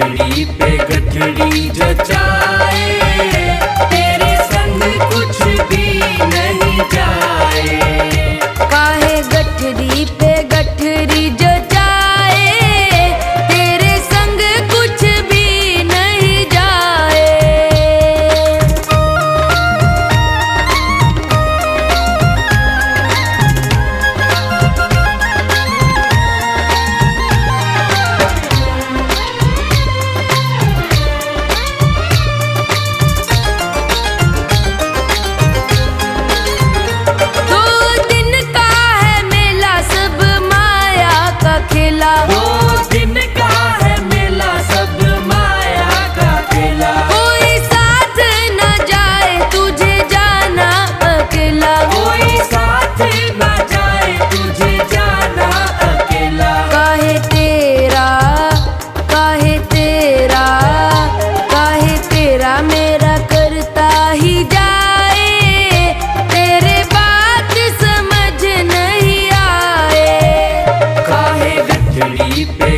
गठड़ी पे गठड़ी जचाए, तेरे संग कुछ भी नहीं जाए। काहे गठरी पे गठरी जचाए, तेरे संग कुछ भी नहीं जाए।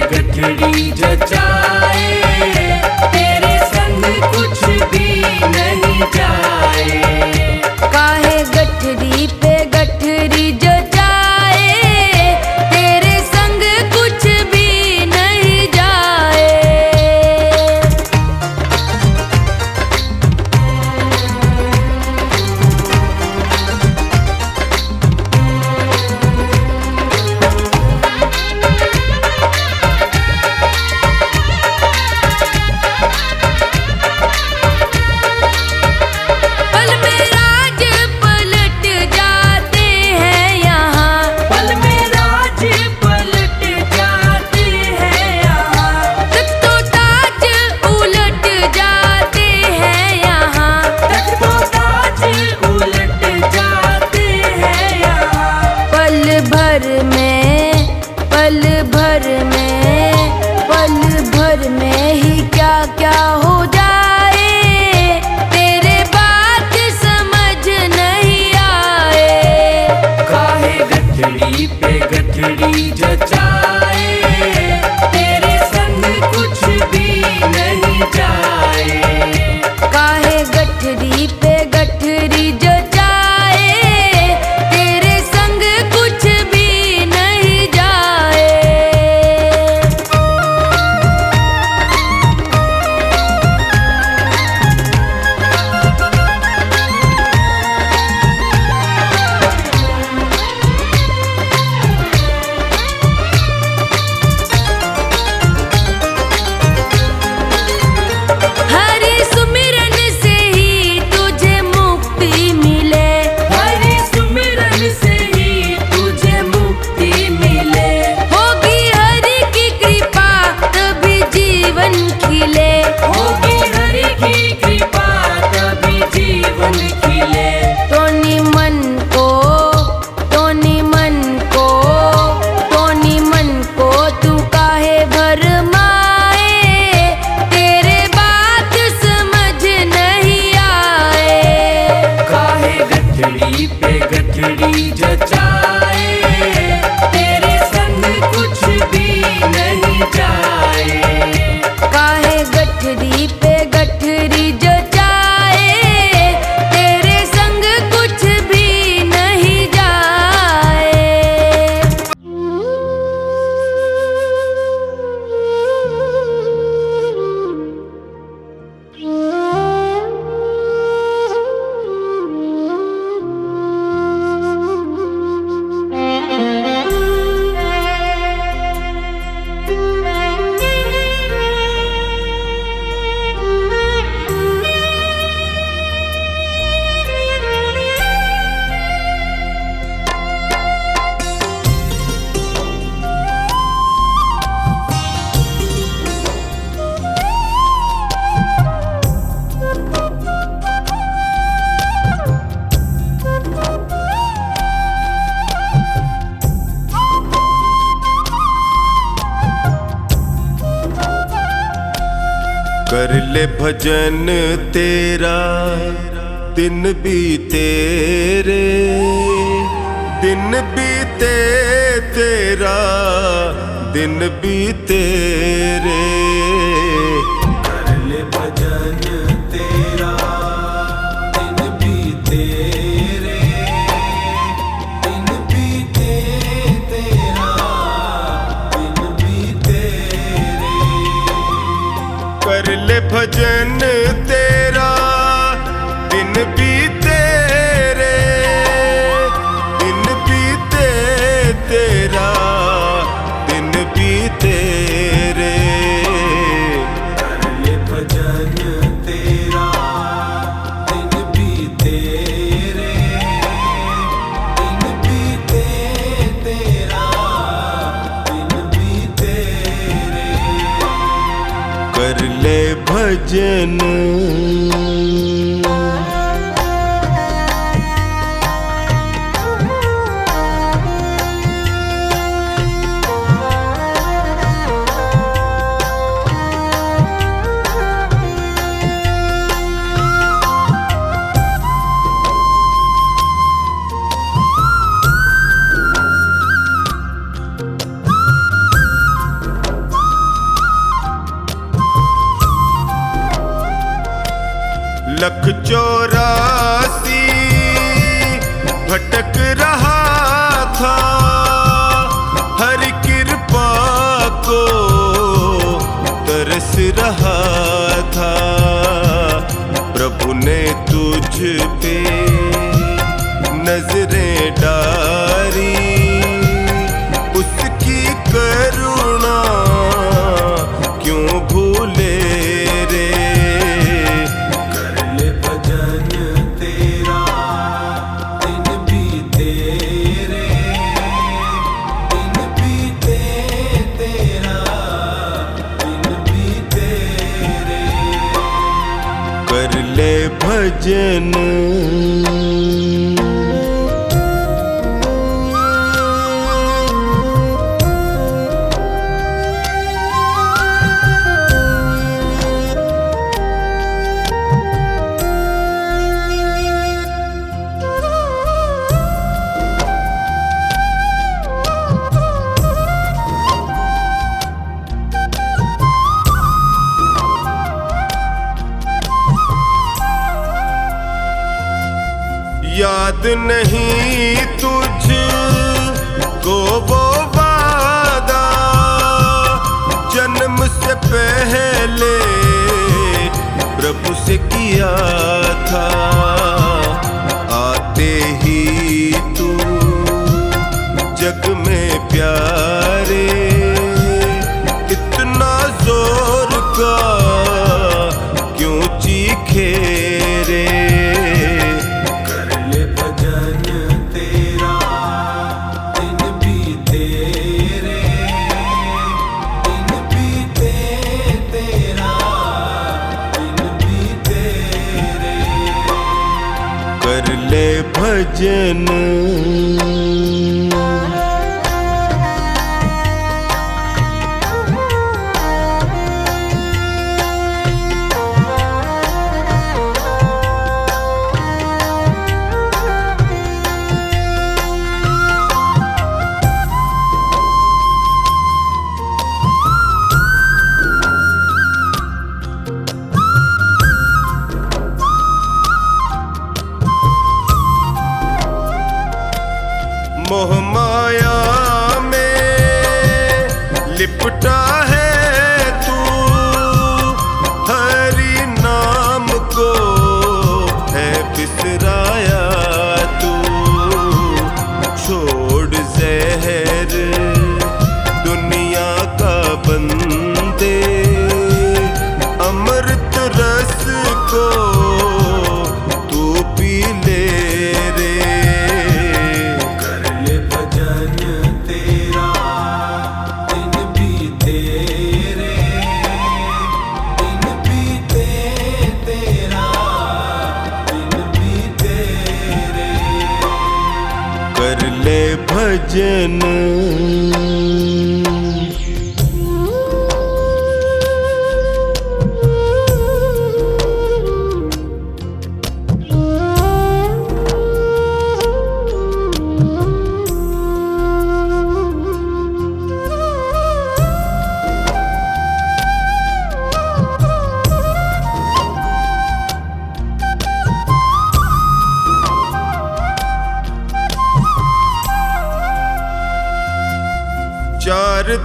गठड़ी जचाए, तेरे संग कुछ भी नहीं जाए। काहे गठरी पे गठरी जचाए, तेरे संग कुछ भी नहीं जाए। पल भर में ही क्या क्या हो जाए, तेरे बात समझ नहीं आए। काहे गठड़ी पे गठड़ी जचाए, तेरे संग कुछ भी नहीं जाए। काहे गठरी पे गठरी जचाए, तेरे संग कुछ भी नहीं जाए। गठड़ी पे गठड़ी जचाए, तेरे संग कुछ भी नहीं जाए। काहे गठरी पे गठरी जचाए, तेरे संग कुछ भी नहीं जाए। कर ले भजन तेरा दिन बीते रे, दिन बीते तेरा दिन बीते रे। कर ले भजन तेरा दिन बीते रे, दिन बीते तेरा दिन बीते रे। कर ले भजन तेरा दिन बीते रे, दिन बीते तेरा दिन बीते रे। कर ले भजन लख 84 भटक रहा था, हर कृपा को तरस रहा था। प्रभु ने तुझ पे नजरें डाली, उसकी करुणा क्यों भूले रे। कर ले भजन याद नहीं तुझ को वो वादा, जन्म से पहले प्रभु से किया था। आते ही तू जग में प्यारे, इतना जोर का क्यों चीखे रे। कर ले भजन मोह माया में लिपटा है तू, हरि नाम को है बिसराया तू। छोड़ जहर दुनिया का बंदे, अमृत रस को तू पी ले रे। कर ले भजन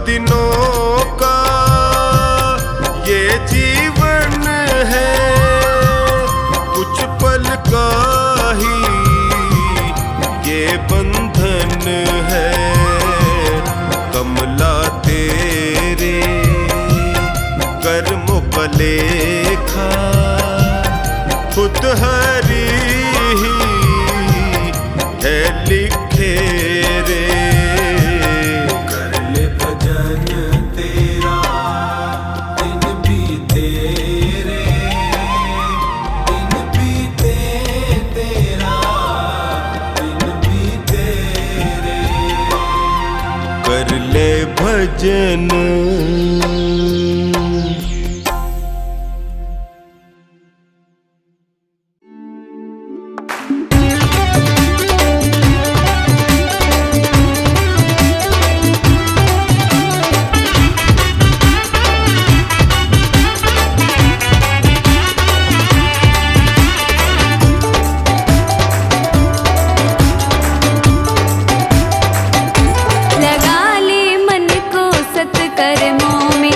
दिनों का ये जीवन है कुछ पल का ही ये बंधन है। कमला तेरे कर्मों का लेखा खुद हरी ही है लिखे रे। कर ले भजन तेरा दिन बीते रे, दिन बीते तेरा दिन बीते रे। कर ले भजन। लगा ले मन को सत्कर्मों में,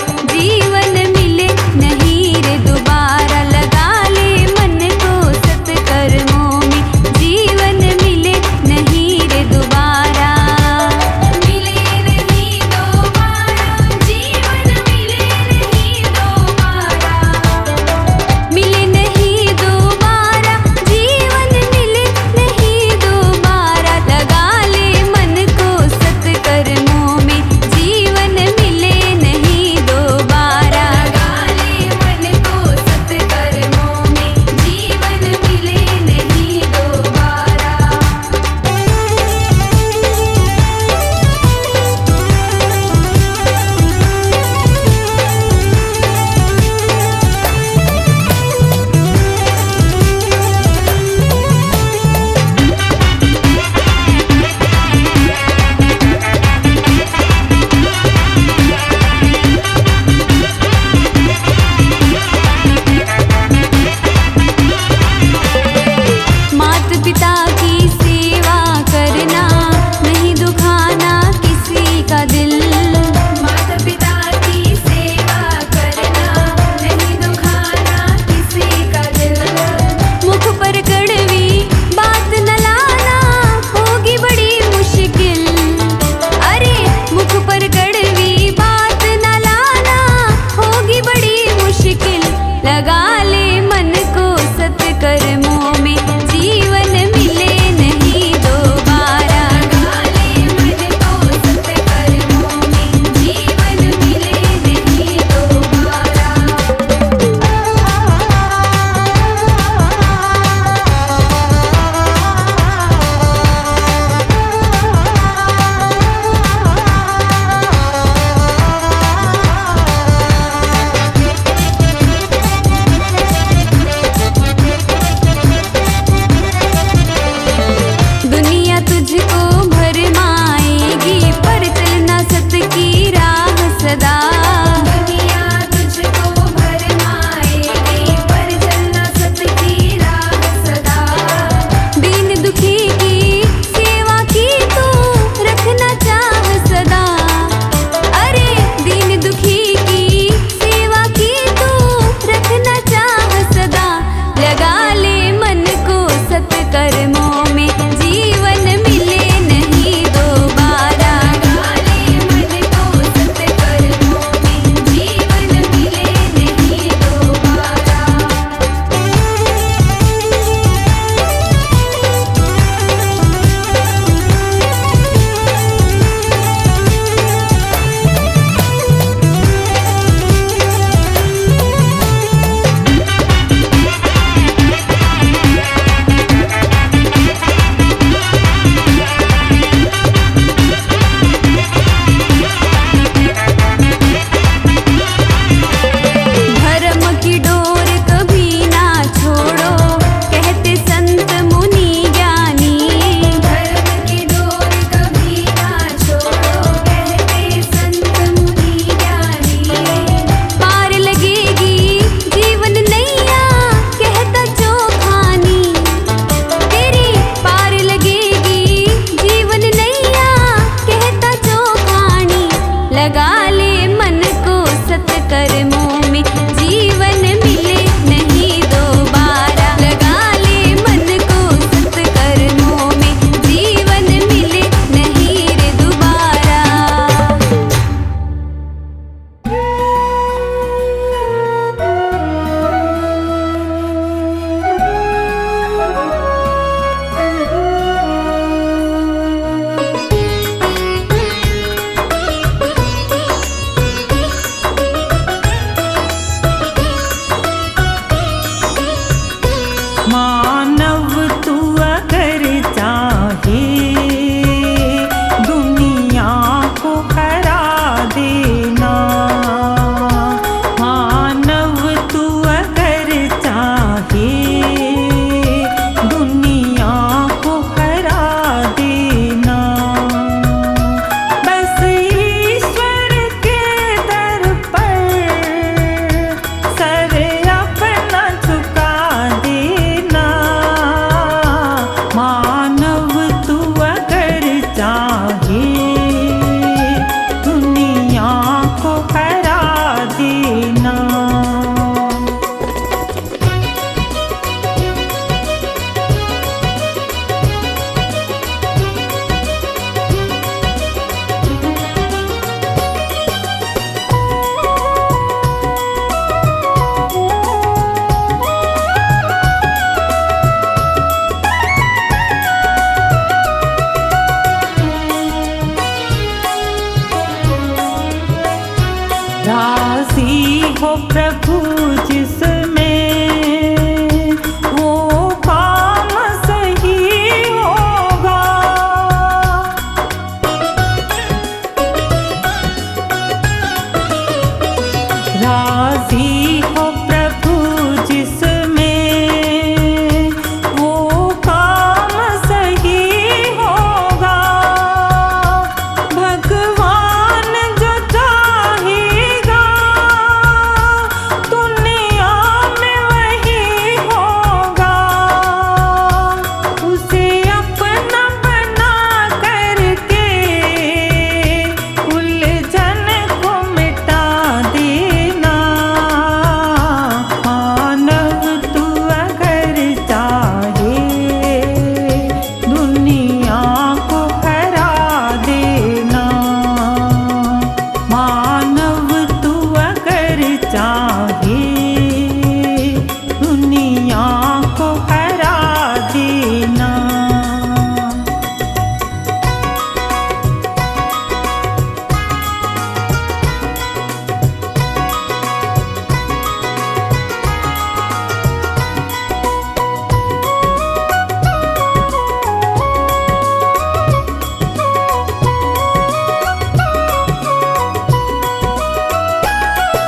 जिसमें वो काम सही होगा। राजी हो प्रभु जिसमें वो काम सही होगा। भगवान जो चाहेगा दुनिया में वही होगा। उसे अपना बना करके उलझन को मिटा देना। मानव तू अगर चाहे दुनिया को हरा देना। मानव तू अगर चाहे दुनिया को हरा देना।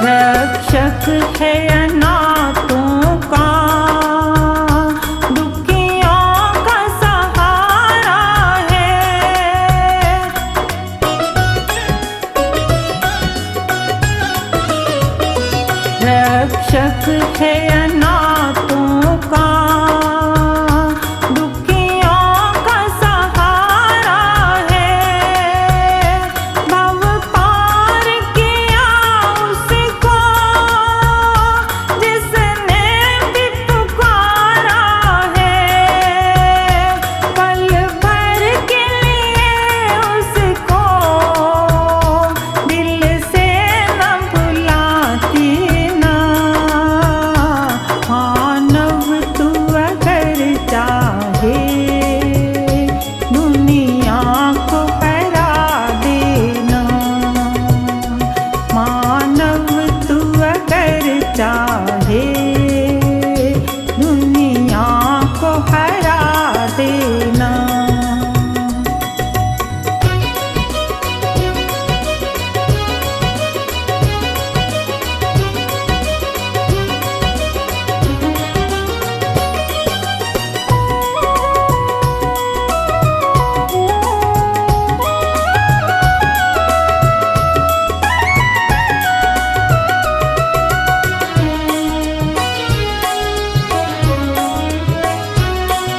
रक्षक है अनाथों का, दुखियों का सहारा है। रक्षक है अनाथों का, दुखियों का सहारा है। भव पार किया उसको जिसने भी पुकारा है। पल भर के लिए उसको दिल से न भुलाती ना। मानव तू अगर चाहे दुनिया को हरा देना। मानव तू अगर चाहे दुनिया को हरा देना।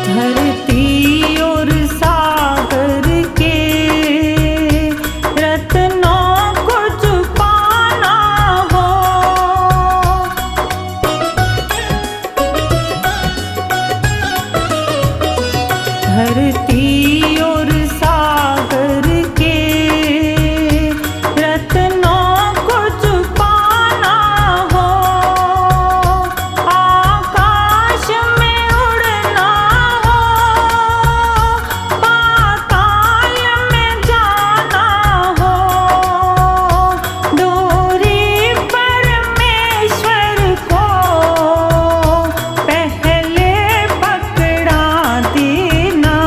धरती और सागर के रत्नों को छुपाना हो। धरती और सागर के रत्नों को छुपाना हो। आकाश में उड़ना हो, पाताल में जाना हो। डोरी परमेश्वर को पहले पकड़ा देना।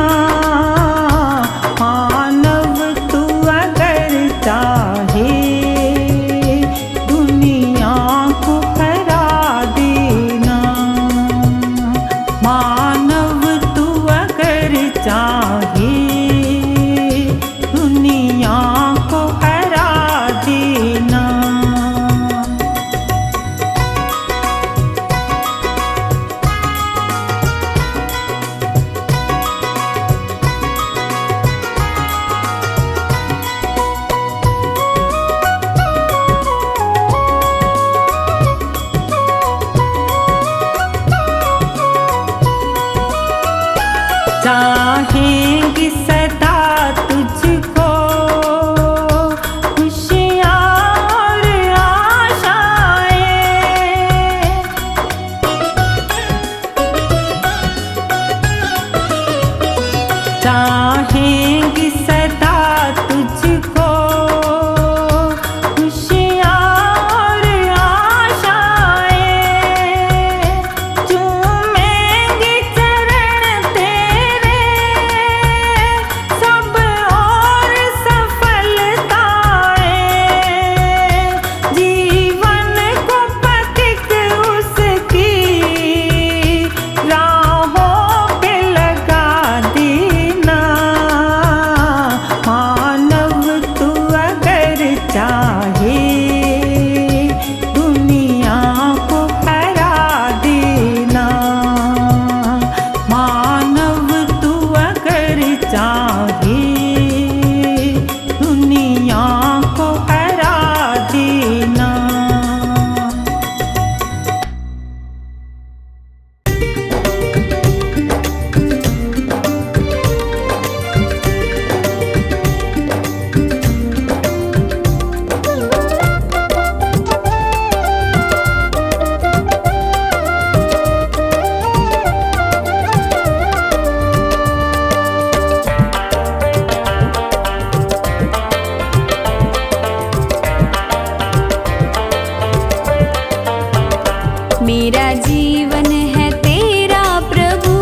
मेरा जीवन है तेरा प्रभु,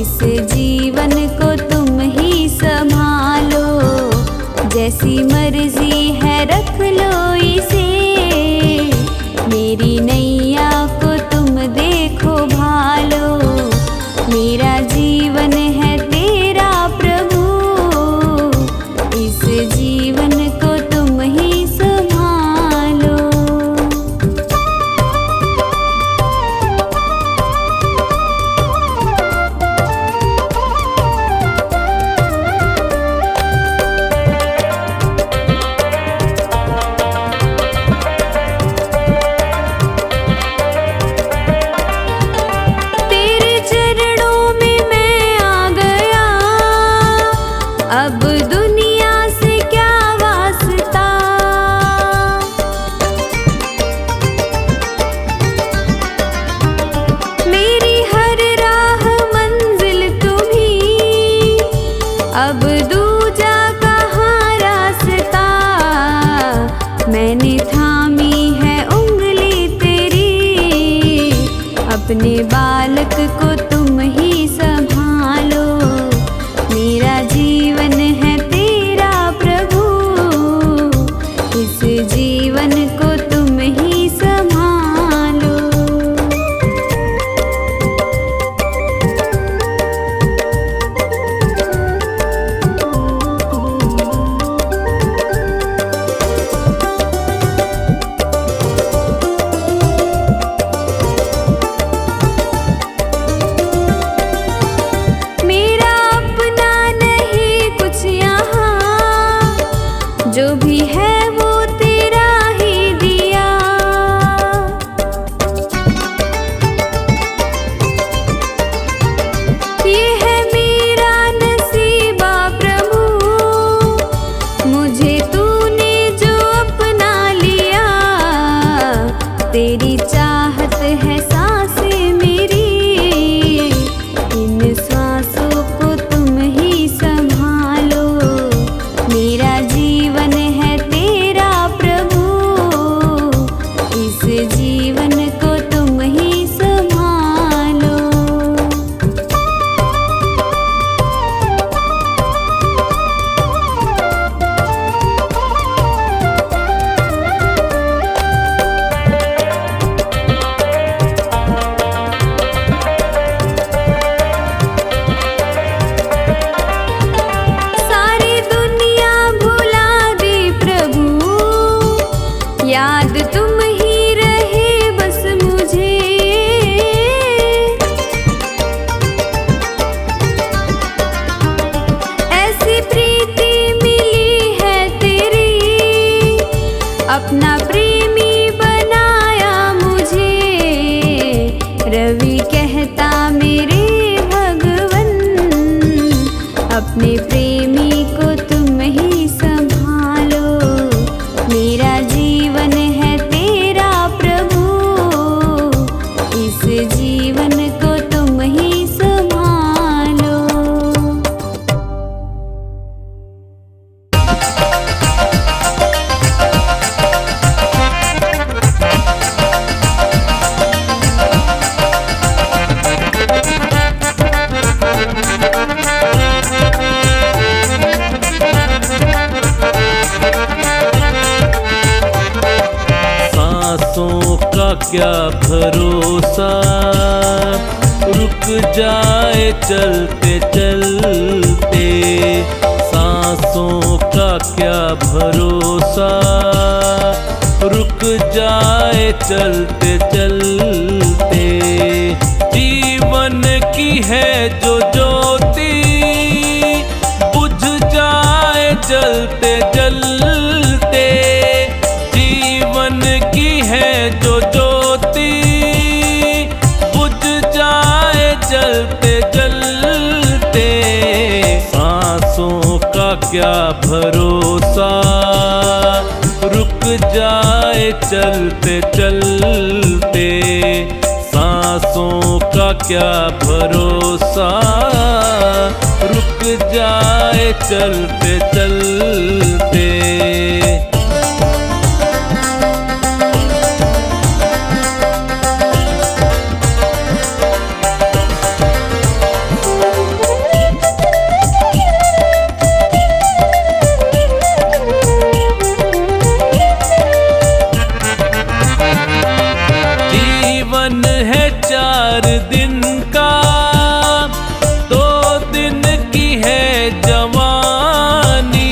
इस जीवन को तुम ही संभालो, जैसी मर्जी है रख लो इसे, मेरी नैया को तुम देखो भालो, मेरा जीवन है तेरा प्रभु, इस जीवन को तुम ही संभालो। तेरे चरणों में मैं आ गया, अब दुनिया से क्या वास्ता, मेरी हर राह मंजिल तुम्ही, अब दूजा कहाँ रास्ता, मैंने थामी है उंगली तेरी, अपने बालक को तुम ही संभालो, मेरा जीवन है तेरा प्रभु, इस जीवन को तुम ही संभालो। मेरा अपना नहीं कुछ यहाँ, जो भी है वो तेरा ही दिया, ये है मेरा नसीबा प्रभु, मुझे तूने जो अपना लिया, तेरी चाहत है सांसें मेरी, इन सांसों को तुम ही संभालो, मेरा जीवन है तेरा प्रभु, इस जीवन को तुम ही संभालो। सारी दुनिया भुला दी प्रभु, याद तुम ही रहे बस मुझे, ऐसी प्रीति मिली है तेरी, अपना प्रेमी बनाया मुझे, रवि कहता मेरे भगवन, अपने प्रेमी को तुम ही संभालो, मेरा जीवन है तेरा प्रभु, इस जीवन को तुम ही संभालो। सांसों का क्या भरोसा, रुक जाए चलते चलते, सांसों का क्या भरोसा, रुक जाए चलते चलते, जीवन की है जो ज्योति, बुझ जाए जलते जलते, जीवन की है जो ज्योति, बुझ जाए जलते जलते, सांसों का क्या भरोसा, रुक जाए चलते चलते, सांसों का क्या भरोसा, रुक जाए चलते चलते। जीवन है 4 दिन का, 2 दिन की है जवानी।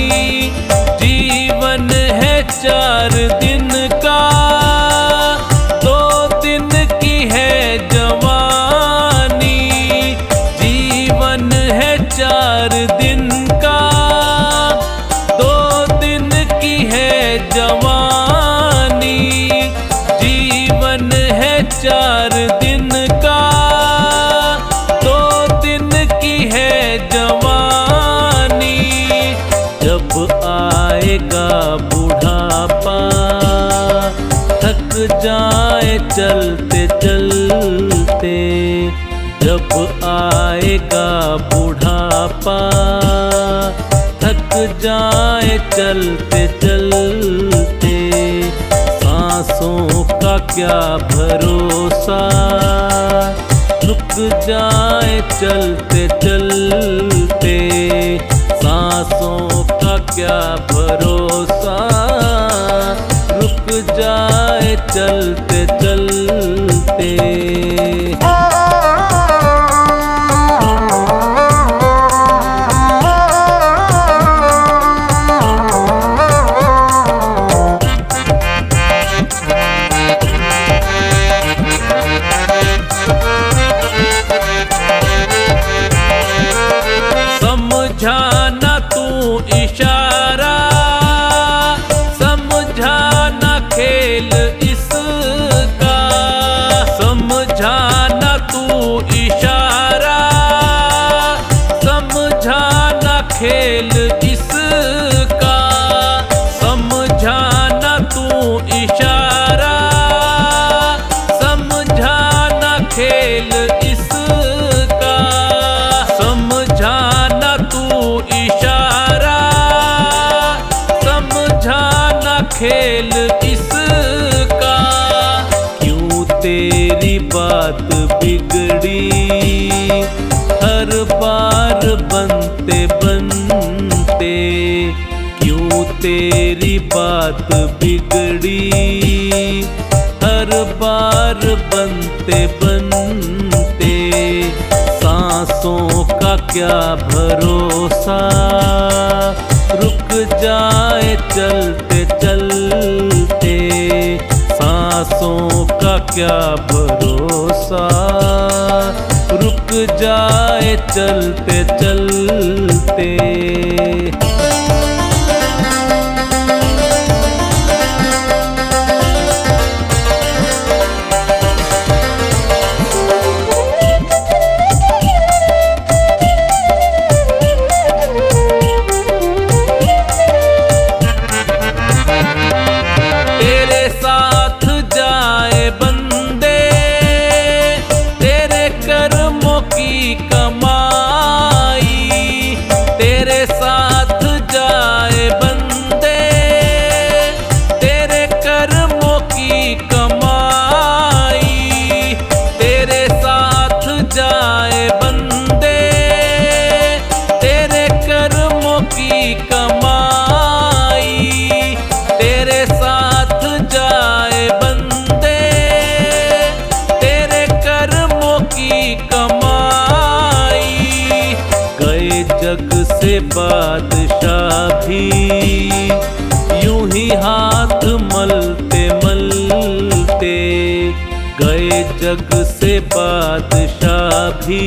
जीवन है 4 दिन का, 2 दिन की है जवानी। जीवन है 4 दिन का, 2 दिन की है जवानी। जीवन है 4 दिन का, 2 दिन की है जवानी। जब आएगा बुढ़ापा, थक जाए चलते चलते। जब आएगा बुढ़ापा, थक जाए चलते चलते। सांसों का क्या भरोसा, रुक जाए चलते चलते। सांसों का क्या भरोसा, रुक जाए चलते चलते। समझाना तू इशारा, समझाना खेल इसका। समझाना तू इशारा, समझाना खेल इसका। समझाना तू इशारा, समझाना खेल इसका। समझाना तू इशारा, समझाना खेल इसका। क्यों तेरी बात बिगड़ी, हर बार बनते बनते। क्यों तेरी बात बिगड़ी, हर बार बनते बनते। सांसों का क्या भरोसा, रुक जाए चलते चलते। सांसों का क्या भरोसा, रुक जाए चलते चलते। तेरे साथ जाए बंदे, तेरे कर्मों की कमाई। तेरे साथ जाए बंदे, तेरे कर्मों की कमाई। तेरे साथ जाए बंदे, तेरे कर्मों की कमाई। तेरे साथ जाए बंदे, तेरे कर्मों की कमाई। गए जग से बादशाह भी, यूं ही हाथ मलते मलते। गए जग से बादशाह भी,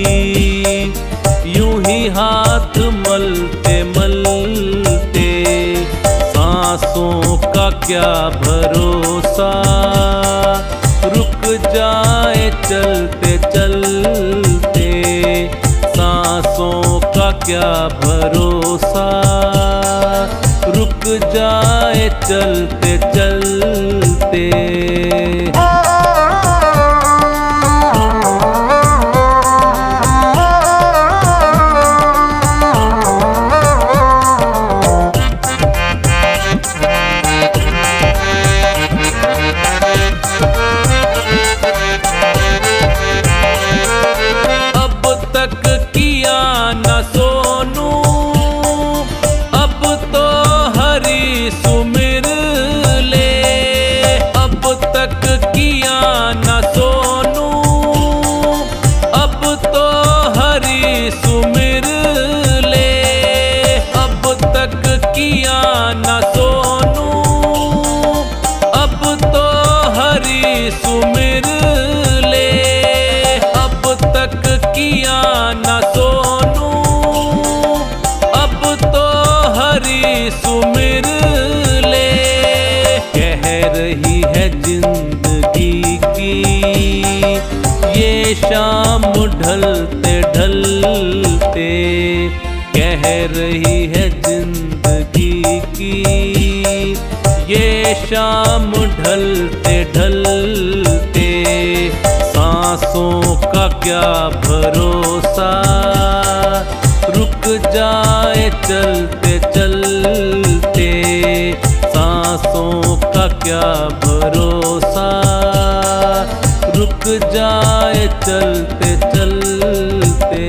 यूं ही हाथ मलते मलते। सांसों का क्या भरोसा, रुक जाए चलते चलते। सांसों का क्या भरोसा, रुक जाए चलते चलते। तक की ढलते ढलते कह रही है जिंदगी की ये शाम ढलते ढलते सांसों का क्या भरोसा रुक जाए चलते चलते सांसों का क्या भरोसा रुक जाए चलते चलते।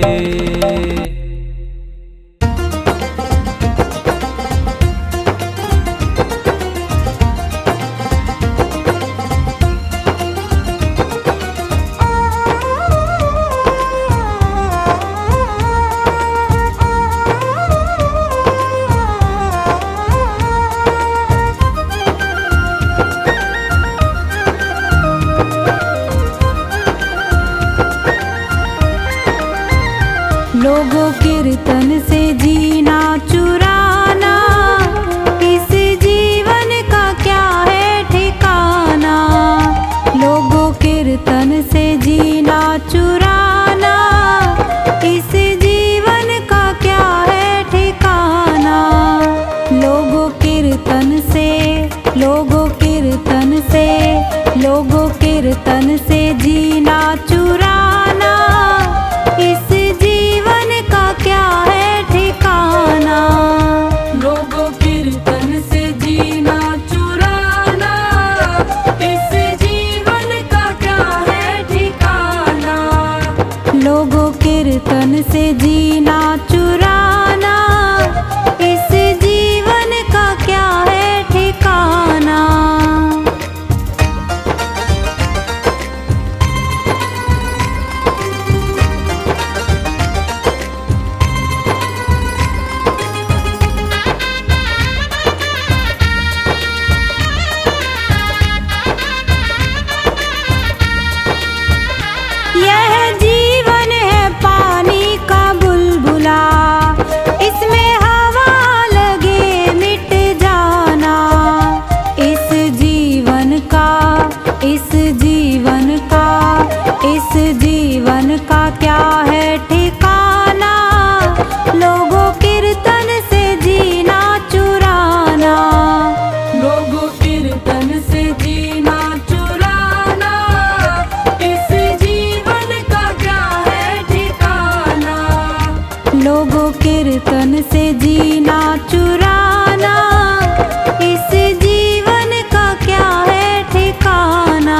लोगों कीर्तन से जीना चुराना इस जीवन का क्या है ठिकाना। लोगों कीर्तन से जीना चुराना इस जीवन का क्या है ठिकाना। लोगों कीर्तन से लोगों कीर्तन से लोगों कीर्तन से जीना चुराना इस जीवन का क्या है ठिकाना। लोगों कीर्तन से जीना चुराना इस जीवन का क्या है ठिकाना। लोगों कीर्तन से जीना चुराना इस जीवन का क्या है ठिकाना। यह जीवन है पानी का बुलबुला इसमें हवा लगे मिट जाना। इस जीवन का इस जीवन का इस जीवन का क्या है ठिकाना। लोगों कीर्तन से जीना चुराना लोगों कीर्तन से जीना चुराना इस जीवन का क्या है ठिकाना। लोगों कीर्तन से जीना चुराना इस जीवन का क्या है ठिकाना।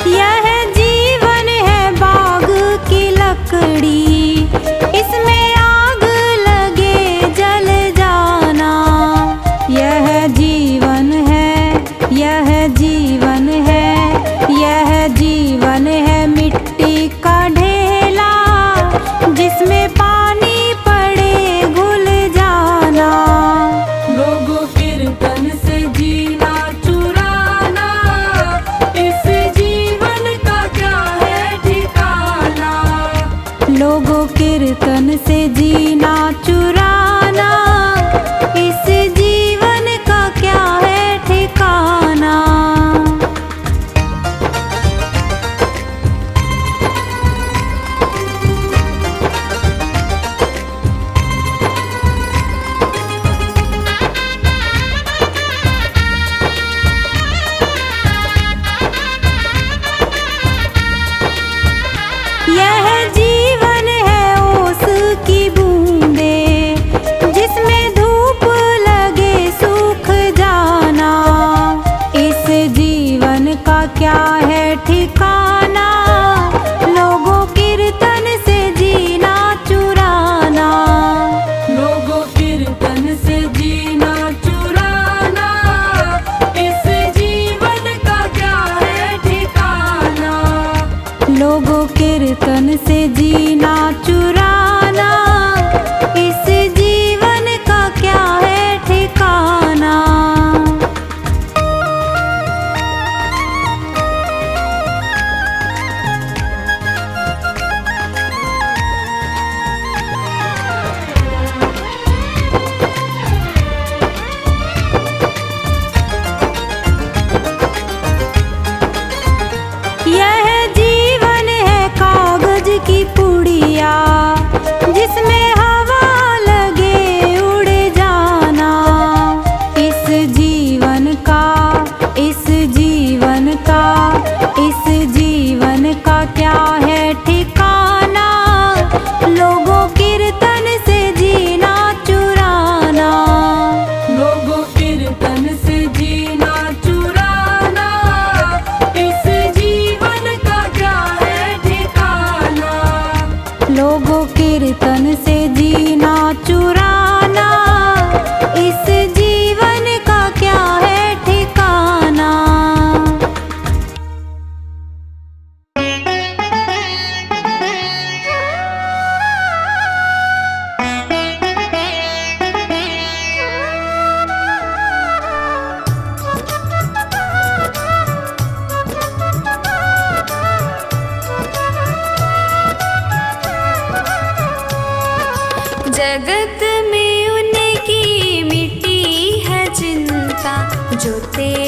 यह जीवन है बाग की लकड़ी इसमें आग लगे जल जाना। यह जीवन है यह जीवन है यह जीवन है मिट्टी का ढेला जिसमें पानी पड़े घुल जाना। लोगों कीर्तन से जीना चुराना इस जीवन का क्या है ठिकाना। लोगों कीर्तन से जीना चुराना इस जीवन का क्या है ठिकाना। यह जीवन है ओस की बूंदे जिसमें धूप लगे सूख जाना। इस जीवन का क्या है ठिकाना। लोगों कीर्तन से जीना चुराना लोगों कीर्तन से जीना चुराना इस जीवन का क्या है ठिकाना। लोगों कीर्तन से जीना चुराना इस जीवन का क्या है ठिकाना।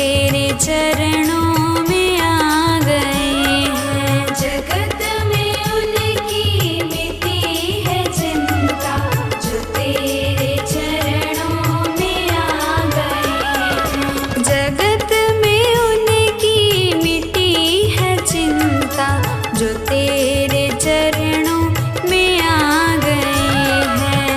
तेरे चरणों में आ गए हैं। जगत में उनकी मिटी है चिंता, जो तेरे चरणों में आ गए हैं। जगत में उनकी मिटी है चिंता, जो तेरे चरणों में आ गए हैं।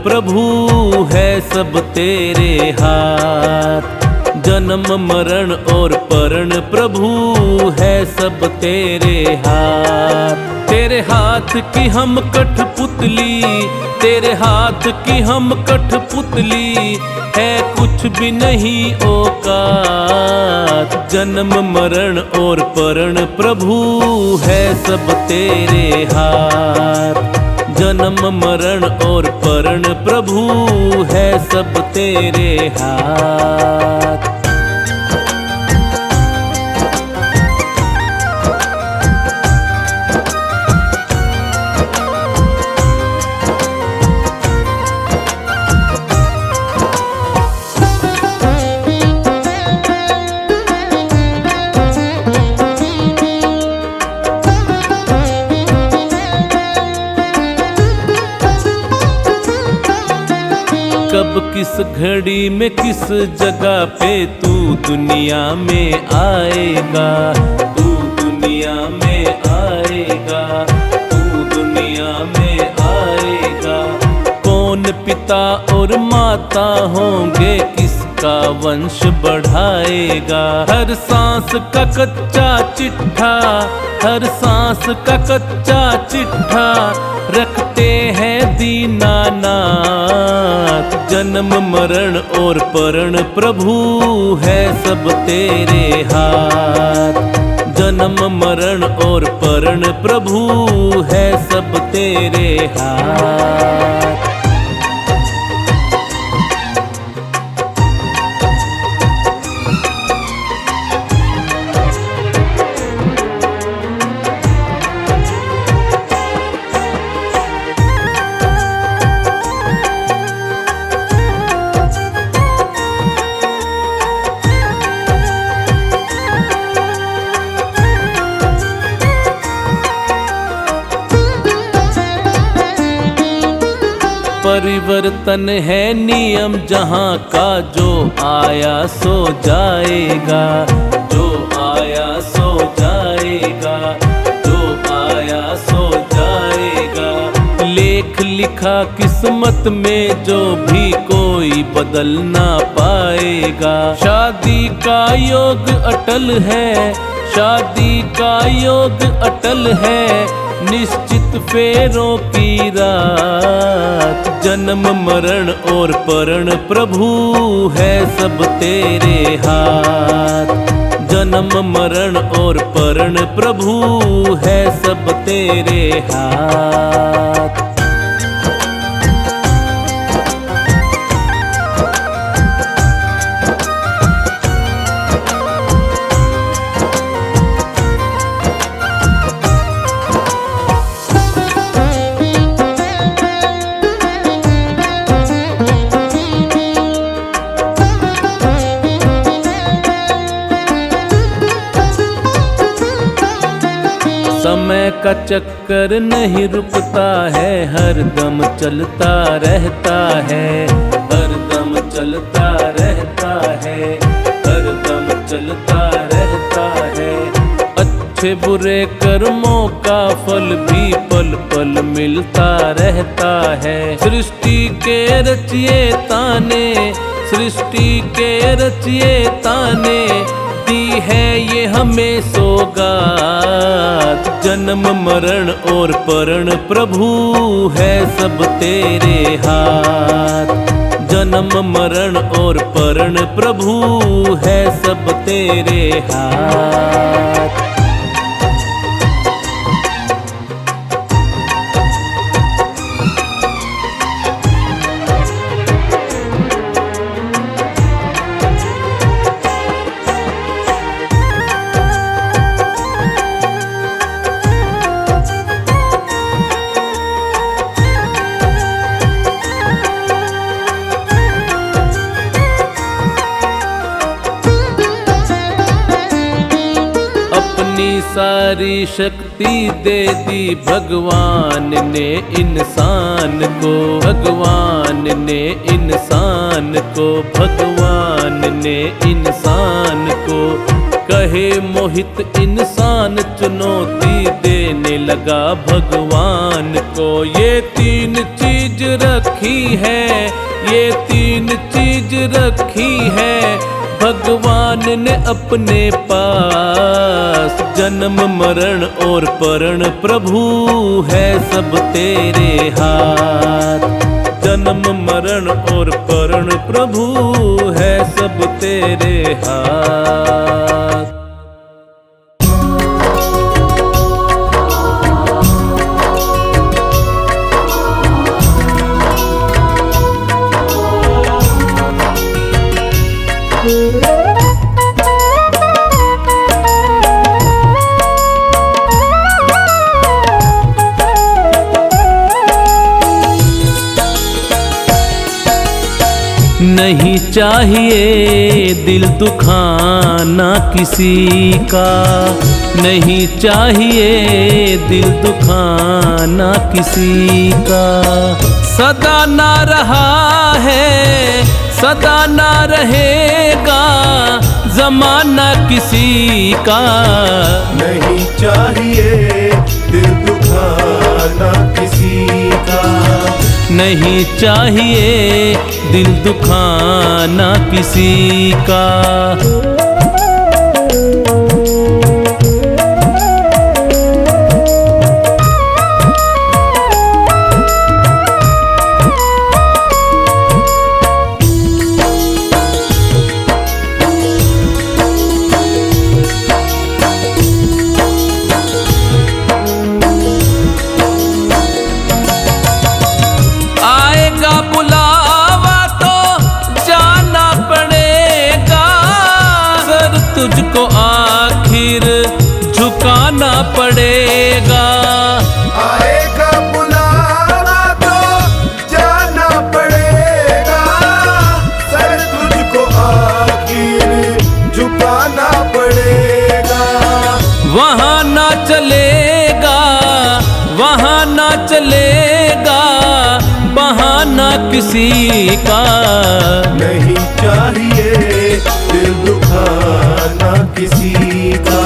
प्रभु है सब तेरे हाथ। जन्म मरण और परण प्रभु है सब तेरे हाथ। तेरे हाथ की हम कठपुतली, तेरे हाथ की हम कठपुतली, है कुछ भी नहीं औकात। जन्म मरण और परण प्रभु है सब तेरे हाथ। जन्म मरण और परण प्रभु है सब तेरे हाथ। कब किस घड़ी में किस जगह पे तू दुनिया में आएगा, तू दुनिया में आएगा, तू दुनिया में आएगा। कौन पिता और माता होंगे, किसका वंश बढ़ाएगा। हर सांस का कच्चा चिट्ठा, हर सांस का कच्चा चिट्ठा रखते हैं दीनानाथ। जन्म मरण और परण प्रभु है सब तेरे हाथ। जन्म मरण और परण प्रभु है सब तेरे हाथ। परिवर्तन है नियम जहाँ का, जो आया सो जाएगा, जो आया सो जाएगा, जो आया सो जाएगा। लेख लिखा किस्मत में जो भी कोई बदल ना पाएगा। शादी का योग अटल है, शादी का योग अटल है, निश्चित फेरों की रात। जन्म मरण और परण प्रभु है सब तेरे हाथ। जन्म मरण और परण प्रभु है सब तेरे हाथ। समय का चक्कर नहीं रुकता है, हर दम चलता रहता है, हर दम चलता रहता है, हर दम चलता रहता है। अच्छे बुरे कर्मों का फल भी पल पल मिलता रहता है। सृष्टि के रचयिता ने, सृष्टि के रचयिता ने दी है ये हमें सौगात। जन्म मरण और परण प्रभु है सब तेरे हाथ। जन्म मरण और परण प्रभु है सब तेरे हाथ। सारी शक्ति दे दी भगवान ने इंसान को, भगवान ने इंसान को, भगवान ने इंसान को। कहे मोहित इंसान चुनौती देने लगा भगवान को। ये तीन चीज चीज रखी है, ये 3 चीज रखी है भगवान ने अपने पास। जन्म मरण और परण प्रभु है सब तेरे हाथ। जन्म मरण और परण प्रभु है सब तेरे हाथ। नहीं चाहिए दिल दुखाना किसी का, नहीं चाहिए दिल दुखाना किसी का। सदा ना रहा है, सदा ना रहेगा जमाना किसी का। नहीं चाहिए दिल दुखाना किसी का, नहीं चाहिए दिल दुखाना किसी का। तुझको आखिर झुकाना पड़ेगा। आएगा बुलावा तो जाना पड़ेगा, सर तुझको आखिर झुकाना पड़ेगा। वहाँ ना चलेगा, वहाँ ना चलेगा बहाना किसी का। नहीं चाहिए दिल दुखाना किसी का,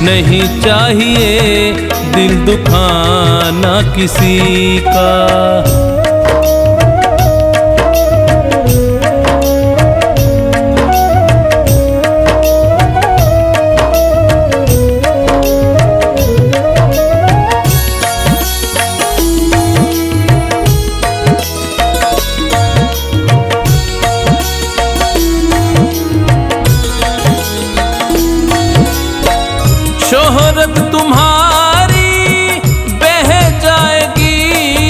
नहीं चाहिए दिल दुखाना किसी का। शोहरत तुम्हारी बह जाएगी,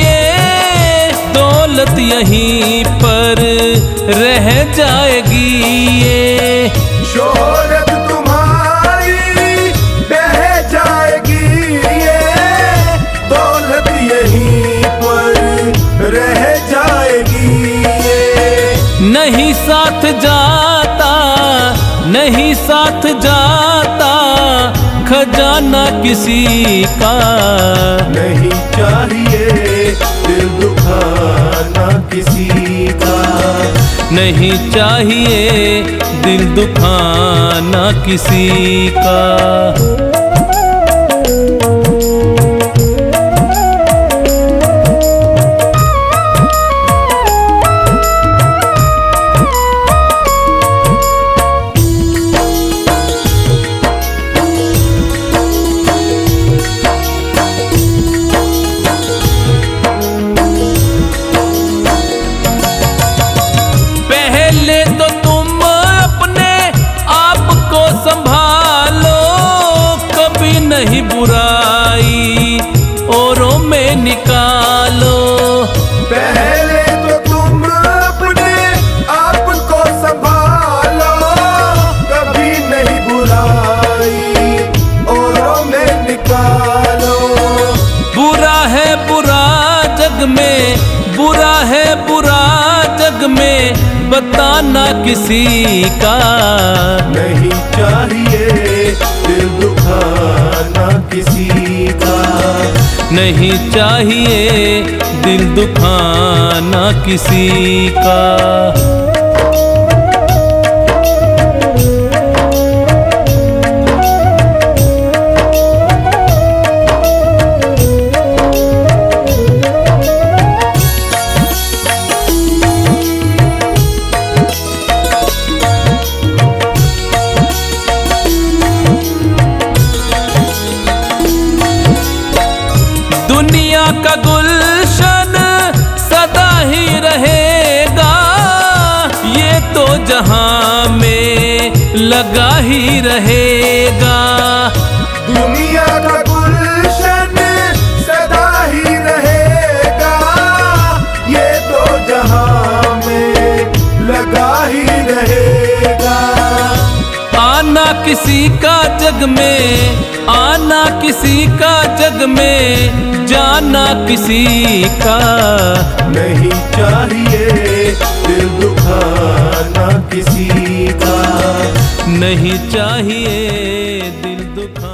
ये दौलत यहीं पर रह जाएगी। ये शोहरत तुम्हारी बह जाएगी, ये दौलत यहीं पर रह जाएगी। ये नहीं साथ जाता, नहीं साथ जाता खजाना किसी का। नहीं चाहिए दिल दुखाना किसी का, नहीं चाहिए दिल दुखाना किसी का। नहीं बुराई औरों में निकालो, पहले तो तुम अपने आप को संभालो। कभी नहीं बुराई औरों में निकालो। बुरा है बुरा जग में, बुरा है बुरा जग में बताना किसी का। नहीं चाहिए दिल दुखाना किसी का, नहीं चाहिए दिल दुखाना किसी का। ही रहेगा। दुनिया का गुलशन सदा ही रहेगा, ये तो जहां में लगा ही रहेगा। आना किसी का जग में, आना किसी का जग में, जाना किसी का नहीं चाहिए दिल दुखाना किसी का, नहीं चाहिए दिल दुखा।